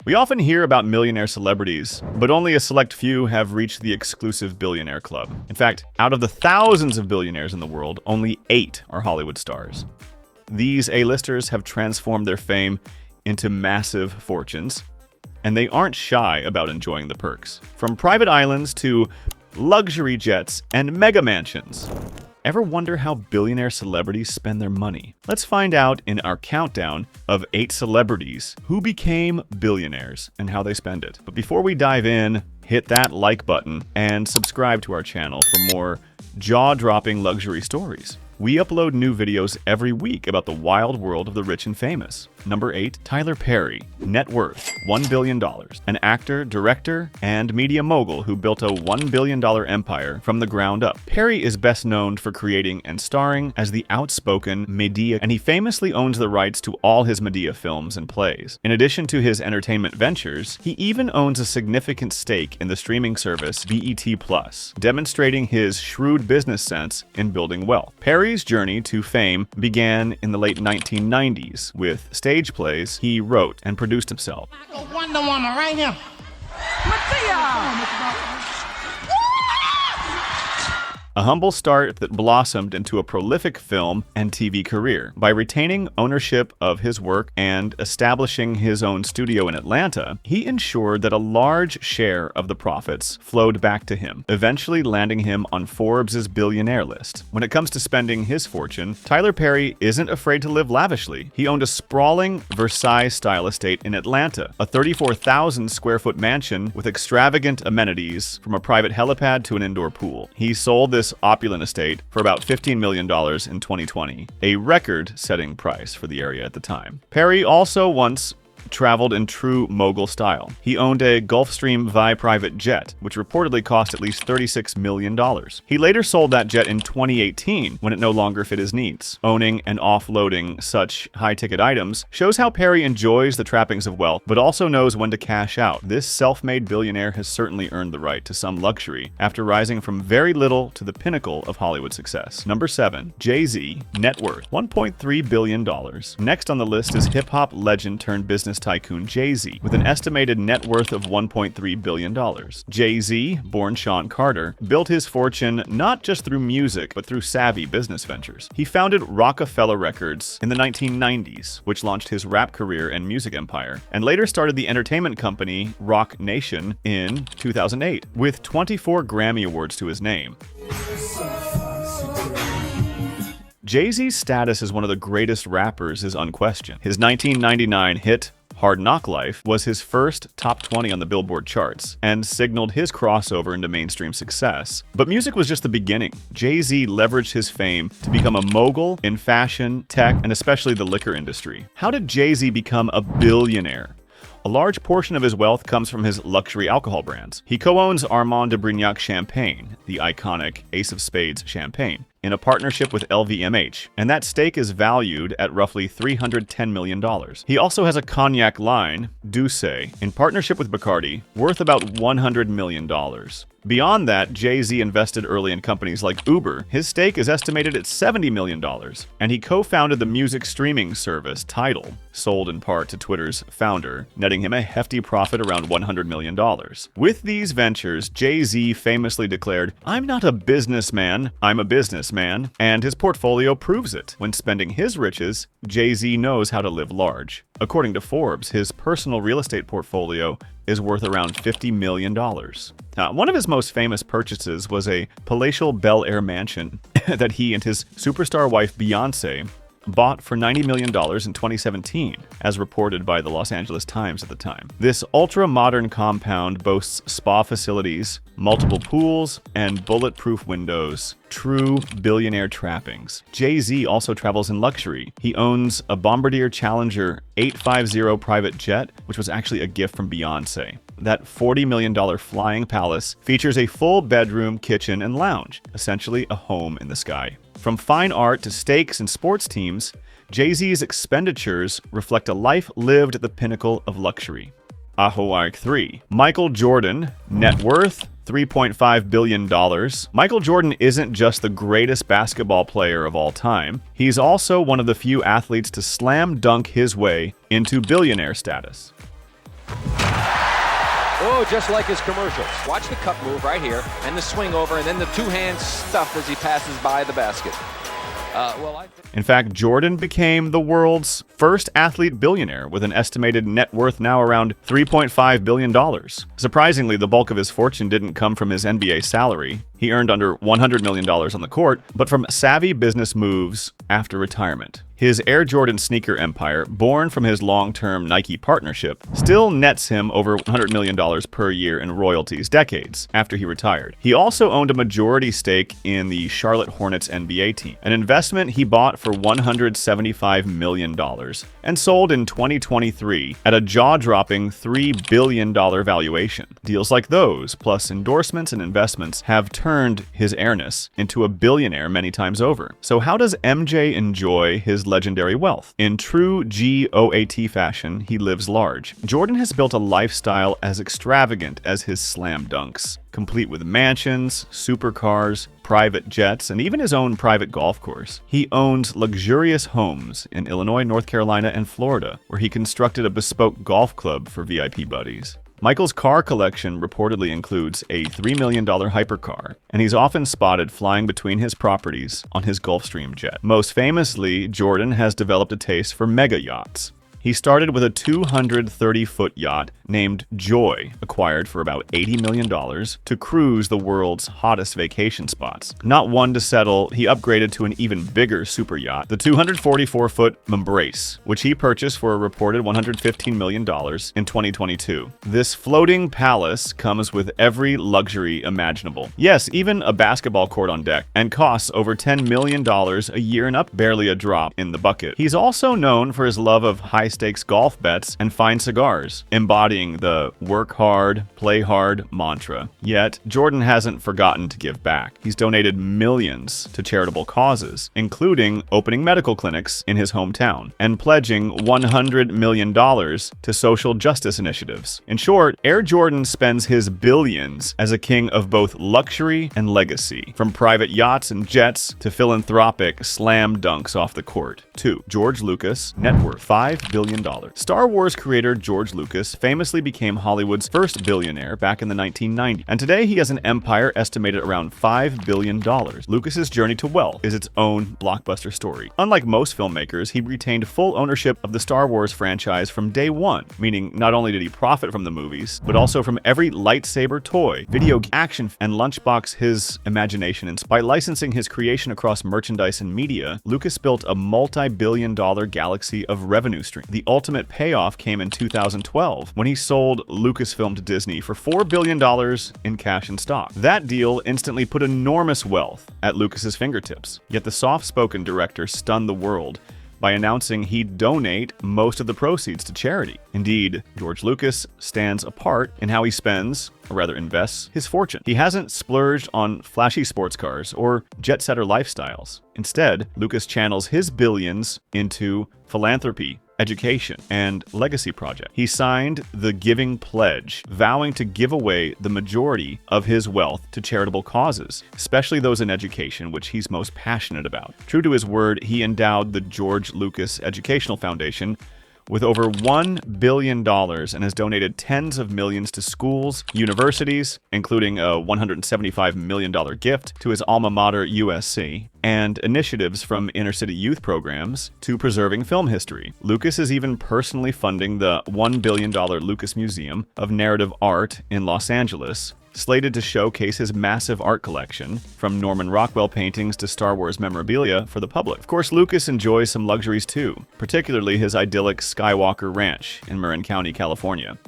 We often hear about millionaire celebrities, but only a select few have reached the exclusive billionaire club. In fact, out of the thousands of billionaires in the world, only 8 are Hollywood stars. These A-listers have transformed their fame into massive fortunes, and they aren't shy about enjoying the perks. From private islands to luxury jets and mega mansions. Ever wonder how billionaire celebrities spend their money? Let's find out in our countdown of 8 celebrities who became billionaires and how they spend it. But before we dive in, hit that like button and subscribe to our channel for more jaw-dropping luxury stories. We upload new videos every week about the wild world of the rich and famous. Number 8, Tyler Perry. Net worth, $1 billion. An actor, director, and media mogul who built a $1 billion empire from the ground up. Perry is best known for creating and starring as the outspoken Medea, and he famously owns the rights to all his Medea films and plays. In addition to his entertainment ventures, he even owns a significant stake in the streaming service BET+, demonstrating his shrewd business sense in building wealth. Perry's journey to fame began in the late 1990s with stage plays he wrote and produced himself. Wonder Woman right here. A humble start that blossomed into a prolific film and TV career. By retaining ownership of his work and establishing his own studio in Atlanta, he ensured that a large share of the profits flowed back to him, eventually landing him on Forbes' billionaire list. When it comes to spending his fortune, Tyler Perry isn't afraid to live lavishly. He owned a sprawling Versailles-style estate in Atlanta, a 34,000 square foot mansion with extravagant amenities from a private helipad to an indoor pool. He sold this opulent estate for about $15 million in 2020, a record-setting price for the area at the time. Perry also once traveled in true mogul style. He owned a Gulfstream Vi private jet, which reportedly cost at least $36 million. He later sold that jet in 2018 when it no longer fit his needs. Owning and offloading such high-ticket items shows how Perry enjoys the trappings of wealth, but also knows when to cash out. This self-made billionaire has certainly earned the right to some luxury after rising from very little to the pinnacle of Hollywood success. Number 7, Jay-Z, net worth, $1.3 billion. Next on the list is hip-hop legend turned business tycoon Jay-Z, with an estimated net worth of $1.3 billion. Jay-Z, born Sean Carter, built his fortune not just through music, but through savvy business ventures. He founded Rockefeller Records in the 1990s, which launched his rap career and music empire, and later started the entertainment company Roc Nation in 2008, with 24 Grammy Awards to his name. Jay-Z's status as one of the greatest rappers is unquestioned. His 1999 hit, Hard Knock Life, was his first top 20 on the Billboard charts and signaled his crossover into mainstream success. But music was just the beginning. Jay-Z leveraged his fame to become a mogul in fashion, tech, and especially the liquor industry. How did Jay-Z become a billionaire? A large portion of his wealth comes from his luxury alcohol brands. He co-owns Armand de Brignac Champagne, the iconic Ace of Spades champagne, in a partnership with LVMH, and that stake is valued at roughly $310 million. He also has a cognac line, Douce, in partnership with Bacardi, worth about $100 million. Beyond that, Jay-Z invested early in companies like Uber. His stake is estimated at $70 million, and he co-founded the music streaming service Tidal, sold in part to Twitter's founder, netting him a hefty profit around $100 million. With these ventures, Jay-Z famously declared, "I'm not a businessman, I'm a businessman," and his portfolio proves it. When spending his riches, Jay-Z knows how to live large. According to Forbes, his personal real estate portfolio is worth around $50 million. One of his most famous purchases was a palatial Bel Air mansion that he and his superstar wife Beyoncé bought for $90 million in 2017, as reported by the Los Angeles Times at the time. This ultra-modern compound boasts spa facilities, multiple pools, and bulletproof windows. True billionaire trappings. Jay-Z also travels in luxury. He owns a Bombardier Challenger 850 private jet, which was actually a gift from Beyoncé. That $40 million flying palace features a full bedroom, kitchen, and lounge, essentially a home in the sky. From fine art to steaks and sports teams, Jay-Z's expenditures reflect a life lived at the pinnacle of luxury. Ahoy 3. Michael Jordan, net worth, $3.5 billion. Michael Jordan isn't just the greatest basketball player of all time, he's also one of the few athletes to slam dunk his way into billionaire status. Oh, just like his commercials. Watch the cup move right here, and the swing over, and then the two-hand stuff as he passes by the basket. In fact, Jordan became the world's first athlete billionaire with an estimated net worth now around $3.5 billion. Surprisingly, the bulk of his fortune didn't come from his NBA salary. He earned under $100 million on the court, but from savvy business moves after retirement. His Air Jordan sneaker empire, born from his long-term Nike partnership, still nets him over $100 million per year in royalties decades after he retired. He also owned a majority stake in the Charlotte Hornets NBA team, an investment he bought for $175 million and sold in 2023 at a jaw-dropping $3 billion valuation. Deals like those, plus endorsements and investments, have turned his airness into a billionaire many times over. So how does MJ enjoy his legendary wealth? In true GOAT fashion, he lives large. Jordan has built a lifestyle as extravagant as his slam dunks, complete with mansions, supercars, private jets, and even his own private golf course. He owns luxurious homes in Illinois, North Carolina, and Florida, where he constructed a bespoke golf club for VIP buddies. Michael's car collection reportedly includes a $3 million hypercar, and he's often spotted flying between his properties on his Gulfstream jet. Most famously, Jordan has developed a taste for mega-yachts. He started with a 230-foot yacht named Joy, acquired for about $80 million, to cruise the world's hottest vacation spots. Not one to settle, he upgraded to an even bigger super yacht, the 244-foot Embrace, which he purchased for a reported $115 million in 2022. This floating palace comes with every luxury imaginable. Yes, even a basketball court on deck, and costs over $10 million a year and up, barely a drop in the bucket. He's also known for his love of high-stakes golf bets and fine cigars, embodying the work hard, play hard mantra. Yet, Jordan hasn't forgotten to give back. He's donated millions to charitable causes, including opening medical clinics in his hometown and pledging $100 million to social justice initiatives. In short, Air Jordan spends his billions as a king of both luxury and legacy, from private yachts and jets to philanthropic slam dunks off the court. 2. George Lucas, net worth $5 billion. Star Wars creator George Lucas famously became Hollywood's first billionaire back in the 1990s, and today he has an empire estimated around $5 billion. Lucas's journey to wealth is its own blockbuster story. Unlike most filmmakers, he retained full ownership of the Star Wars franchise from day one, meaning not only did he profit from the movies, but also from every lightsaber toy, video action, and lunchbox his imagination inspired. By licensing his creation across merchandise and media, Lucas built a multi-billion-dollar galaxy of revenue streams. The ultimate payoff came in 2012, when he sold Lucasfilm to Disney for $4 billion in cash and stock. That deal instantly put enormous wealth at Lucas's fingertips. Yet the soft-spoken director stunned the world by announcing he'd donate most of the proceeds to charity. Indeed, George Lucas stands apart in how he spends, or rather invests, his fortune. He hasn't splurged on flashy sports cars or jet-setter lifestyles. Instead, Lucas channels his billions into philanthropy, education, and legacy project. He signed the Giving Pledge, vowing to give away the majority of his wealth to charitable causes, especially those in education, which he's most passionate about. True to his word, he endowed the George Lucas Educational Foundation with over $1 billion and has donated tens of millions to schools, universities, including a $175 million gift to his alma mater, USC, and initiatives from inner-city youth programs to preserving film history. Lucas is even personally funding the $1 billion Lucas Museum of Narrative Art in Los Angeles, slated to showcase his massive art collection, from Norman Rockwell paintings to Star Wars memorabilia, for the public. Of course, Lucas enjoys some luxuries too, particularly his idyllic Skywalker Ranch in Marin County, California.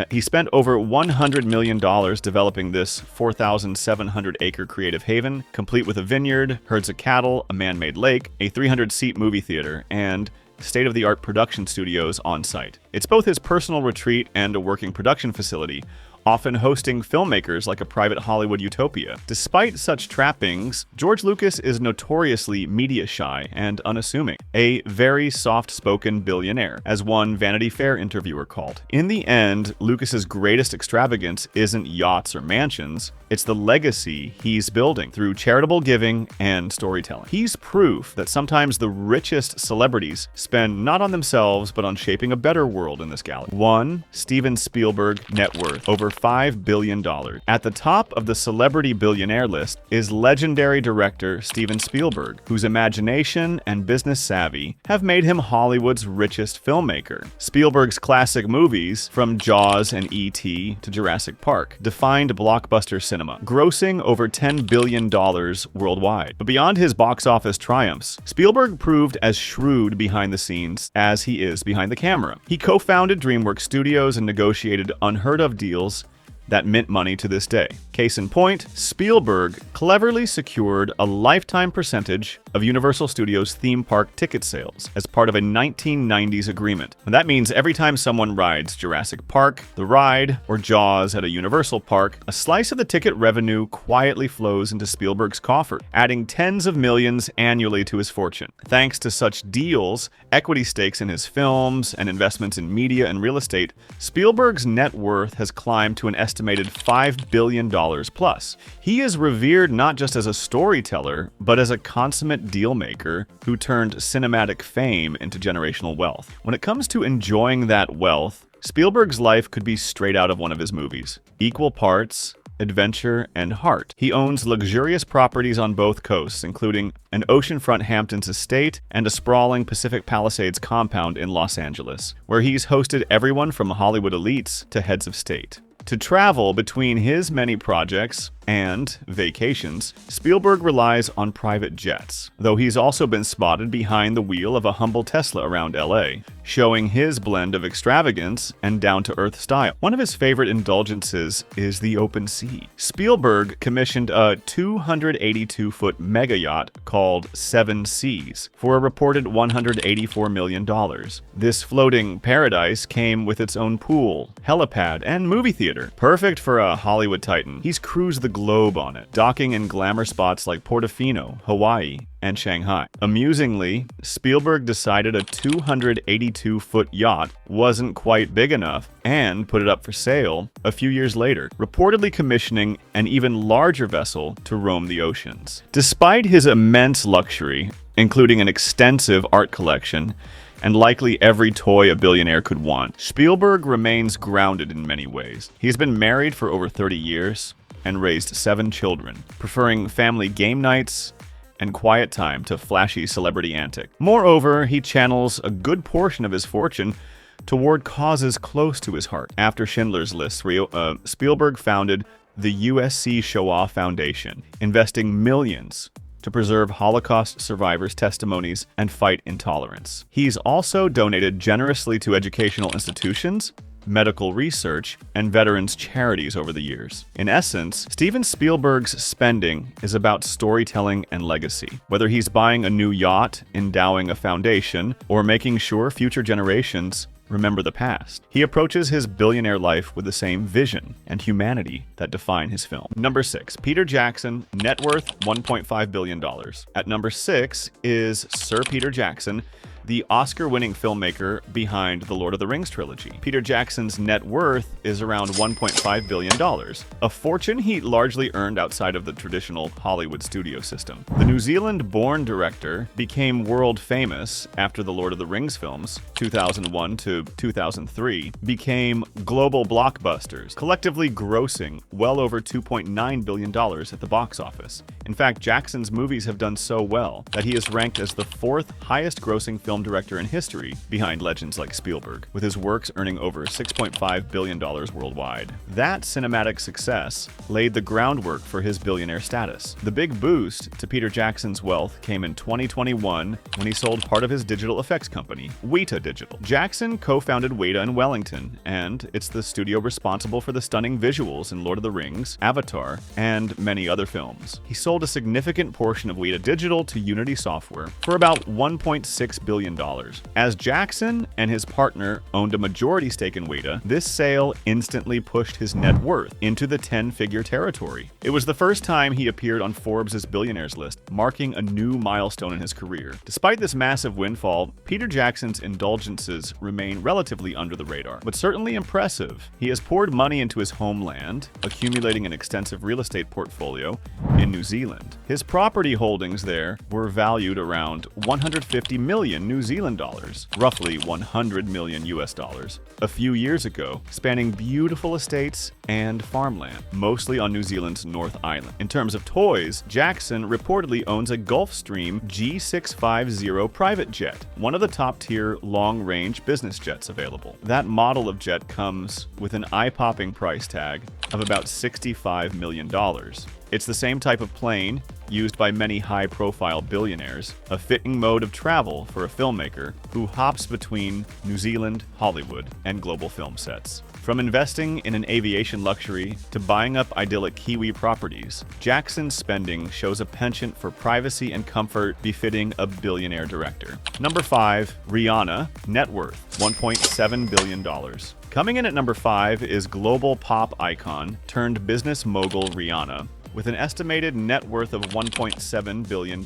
He spent over $100 million developing this 4,700-acre creative haven, complete with a vineyard, herds of cattle, a man-made lake, a 300-seat movie theater, and state-of-the-art production studios on site. It's both his personal retreat and a working production facility, often hosting filmmakers like a private Hollywood utopia. Despite such trappings, George Lucas is notoriously media-shy and unassuming, a very soft-spoken billionaire, as one Vanity Fair interviewer called. In the end, Lucas's greatest extravagance isn't yachts or mansions, it's the legacy he's building through charitable giving and storytelling. He's proof that sometimes the richest celebrities spend not on themselves, but on shaping a better world in this galaxy. 1. Steven Spielberg, net worth over $5 billion. At the top of the celebrity billionaire list is legendary director Steven Spielberg, whose imagination and business savvy have made him Hollywood's richest filmmaker. Spielberg's classic movies, from Jaws and E.T. to Jurassic Park, defined blockbuster cinema, grossing over $10 billion worldwide. But beyond his box office triumphs, Spielberg proved as shrewd behind the scenes as he is behind the camera. He co-founded DreamWorks Studios and negotiated unheard-of deals that mint money to this day. Case in point, Spielberg cleverly secured a lifetime percentage of Universal Studios theme park ticket sales as part of a 1990s agreement. And that means every time someone rides Jurassic Park, the ride, or Jaws at a Universal park, a slice of the ticket revenue quietly flows into Spielberg's coffer, adding tens of millions annually to his fortune. Thanks to such deals, equity stakes in his films, and investments in media and real estate, Spielberg's net worth has climbed to an estimated $5 billion plus. He is revered not just as a storyteller, but as a consummate deal maker who turned cinematic fame into generational wealth. When it comes to enjoying that wealth, Spielberg's life could be straight out of one of his movies. Equal parts adventure and heart. He owns luxurious properties on both coasts, including an oceanfront Hamptons estate and a sprawling Pacific Palisades compound in Los Angeles, where he's hosted everyone from Hollywood elites to heads of state. To travel between his many projects and vacations, Spielberg relies on private jets, though he's also been spotted behind the wheel of a humble Tesla around LA, showing his blend of extravagance and down-to-earth style. One of his favorite indulgences is the open sea. Spielberg commissioned a 282-foot mega-yacht called Seven Seas for a reported $184 million. This floating paradise came with its own pool, helipad, and movie theater. Perfect for a Hollywood titan, he's cruised the globe on it, docking in glamour spots like Portofino, Hawaii, and Shanghai. Amusingly, Spielberg decided a 282-foot yacht wasn't quite big enough and put it up for sale a few years later, reportedly commissioning an even larger vessel to roam the oceans. Despite his immense luxury, including an extensive art collection, and likely every toy a billionaire could want, Spielberg remains grounded in many ways. He's been married for over 30 years and raised 7 children, preferring family game nights and quiet time to flashy celebrity antics. Moreover, he channels a good portion of his fortune toward causes close to his heart. After Schindler's List, Spielberg founded the USC Shoah Foundation, investing millions to preserve Holocaust survivors' testimonies and fight intolerance. He's also donated generously to educational institutions, medical research, and veterans' charities over the years. In essence, Steven Spielberg's spending is about storytelling and legacy. Whether he's buying a new yacht, endowing a foundation, or making sure future generations remember the past, he approaches his billionaire life with the same vision and humanity that define his film. Number 6. Peter Jackson, net worth $1.5 billion. At number 6 is Sir Peter Jackson, the Oscar-winning filmmaker behind the Lord of the Rings trilogy. Peter Jackson's net worth is around $1.5 billion, a fortune he largely earned outside of the traditional Hollywood studio system. The New Zealand-born director became world famous after the Lord of the Rings films, 2001 to 2003, became global blockbusters, collectively grossing well over $2.9 billion at the box office. In fact, Jackson's movies have done so well that he is ranked as the 4th highest-grossing film director in history, behind legends like Spielberg, with his works earning over $6.5 billion worldwide. That cinematic success laid the groundwork for his billionaire status. The big boost to Peter Jackson's wealth came in 2021 when he sold part of his digital effects company, Weta Digital. Jackson co-founded Weta in Wellington, and it's the studio responsible for the stunning visuals in Lord of the Rings, Avatar, and many other films. He sold a significant portion of Weta Digital to Unity Software for about $1.6 billion. As Jackson and his partner owned a majority stake in Weta, this sale instantly pushed his net worth into the 10-figure territory. It was the first time he appeared on Forbes' billionaires list, marking a new milestone in his career. Despite this massive windfall, Peter Jackson's indulgences remain relatively under the radar, but certainly impressive. He has poured money into his homeland, accumulating an extensive real estate portfolio in New Zealand Zealand. His property holdings there were valued around 150 million New Zealand dollars, roughly 100 million US dollars, a few years ago, spanning beautiful estates and farmland, mostly on New Zealand's North Island. In terms of toys, Jackson reportedly owns a Gulfstream G650 private jet, one of the top-tier long-range business jets available. That model of jet comes with an eye-popping price tag of about $65 million. It's the same type of plane used by many high-profile billionaires, a fitting mode of travel for a filmmaker who hops between New Zealand, Hollywood, and global film sets. From investing in an aviation luxury to buying up idyllic Kiwi properties, Jackson's spending shows a penchant for privacy and comfort befitting a billionaire director. Number 5, Rihanna, net worth $1.7 billion. Coming in at number 5 is global pop icon turned business mogul Rihanna, with an estimated net worth of $1.7 billion.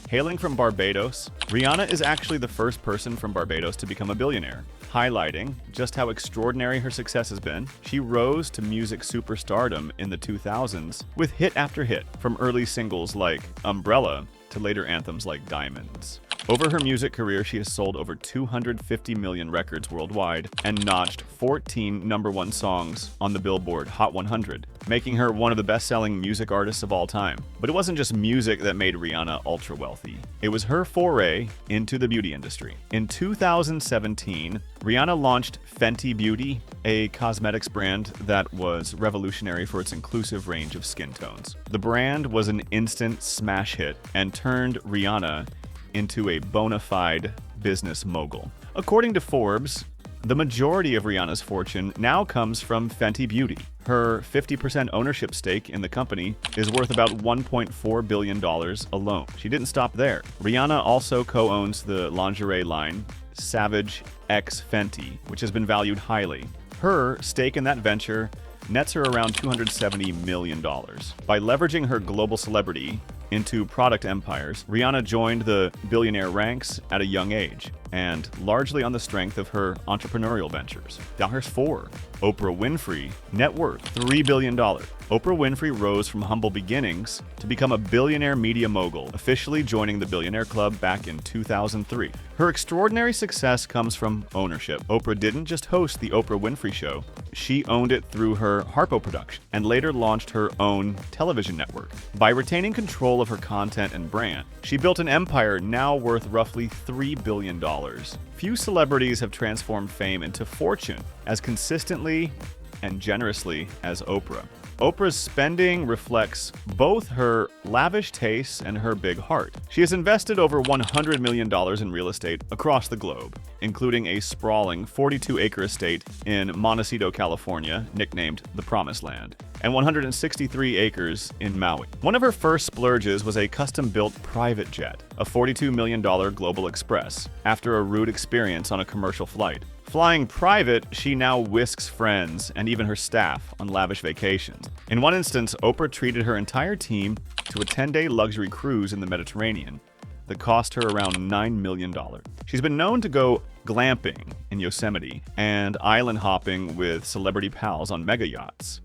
Hailing from Barbados, Rihanna is actually the first person from Barbados to become a billionaire. Highlighting just how extraordinary her success has been, she rose to music superstardom in the 2000s with hit after hit, from early singles like Umbrella to later anthems like Diamonds. Over her music career, she has sold over 250 million records worldwide and notched 14 #1 songs on the Billboard Hot 100, making her one of the best-selling music artists of all time. But it wasn't just music that made Rihanna ultra-wealthy. It was her foray into the beauty industry. In 2017, Rihanna launched Fenty Beauty, a cosmetics brand that was revolutionary for its inclusive range of skin tones. The brand was an instant smash hit and turned Rihanna into a bona fide business mogul. According to Forbes, the majority of Rihanna's fortune now comes from Fenty Beauty. Her 50% ownership stake in the company is worth about $1.4 billion alone. She didn't stop there. Rihanna also co-owns the lingerie line Savage x Fenty, which has been valued highly. Her stake in that venture nets her around $270 million. By leveraging her global celebrity into product empires, Rihanna joined the billionaire ranks at a young age, and largely on the strength of her entrepreneurial ventures. Now here's 4. Oprah Winfrey, net worth $3 billion. Oprah Winfrey rose from humble beginnings to become a billionaire media mogul, officially joining the Billionaire Club back in 2003. Her extraordinary success comes from ownership. Oprah didn't just host the Oprah Winfrey Show, she owned it through her Harpo production, and later launched her own television network. By retaining control of her content and brand, she built an empire now worth roughly $3 billion. Few celebrities have transformed fame into fortune as consistently and generously as Oprah. Oprah's spending reflects both her lavish tastes and her big heart. She has invested over $100 million in real estate across the globe, including a sprawling 42-acre estate in Montecito, California, nicknamed the Promised Land, and 163 acres in Maui. One of her first splurges was a custom-built private jet, a $42 million Global Express, after a rude experience on a commercial flight. Flying private, she now whisks friends and even her staff on lavish vacations. In one instance, Oprah treated her entire team to a 10-day luxury cruise in the Mediterranean that cost her around $9 million. She's been known to go glamping in Yosemite and island hopping with celebrity pals on mega-yachts.